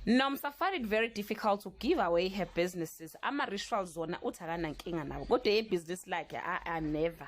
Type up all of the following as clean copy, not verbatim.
Nomsa found it very difficult to give away her businesses. Ama-ritual zona uthakana nkinga nawo. Kodwa ye-business like I never.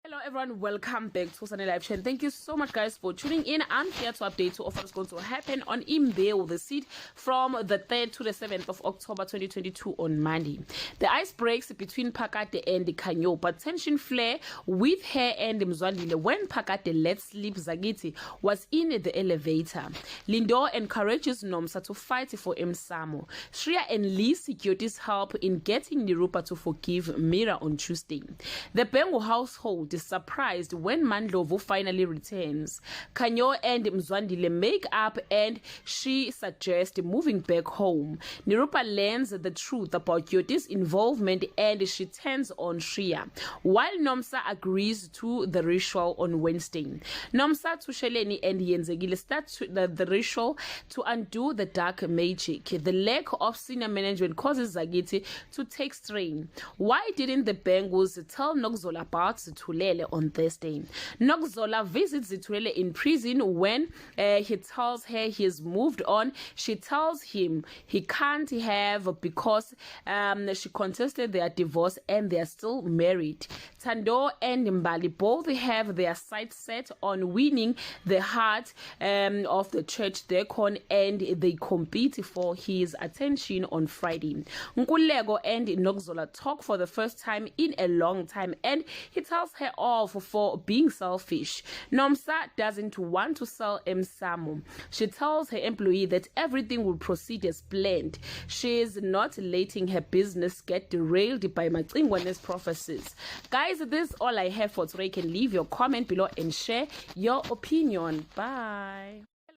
Hello everyone, welcome back to Sunday Live Chat. Thank you so much guys for tuning in. I'm here to update you of what's going to happen on Imbewu, the seat from the 3rd to the 7th of October 2022 on Monday. The ice breaks between Phakade and Khanyo, but tension flare with her and Mzwandile when Phakade let slip Zagiti was in the elevator. Lindo encourages Nomsa to fight for Msamo. Shreya enlists security's help in getting Nirupa to forgive Mira on Tuesday. The Bengu household is surprised when Mandlovu finally returns. Khanyo and Mzwandile make up and she suggests moving back home. Nirupa learns the truth about Yoti's involvement and she turns on Shreya, while Nomsa agrees to the ritual on Wednesday. Nomsa, Tusheleni and Yenzegile start the ritual to undo the dark magic. The lack of senior management causes Zagiti to take strain. Why didn't the Bengals tell Nokzola about Zitulele on Thursday? Nokzola visits Zitulele in prison. When he tells her he's moved on, she tells him he can't have because she contested their divorce and they are still married. Tando and Mbali both have their sights set on winning the heart of the church deacon, and they compete for his attention on Friday. Nkulego and Nokzola talk for the first time in a long time and he tells her off for being selfish. Nomsa doesn't want to sell Msamo. She tells her employee that everything will proceed as planned. She is not letting her business get derailed by Macingwane's prophecies. Guys, this is all I have for today. You can leave your comment below and share your opinion. Bye.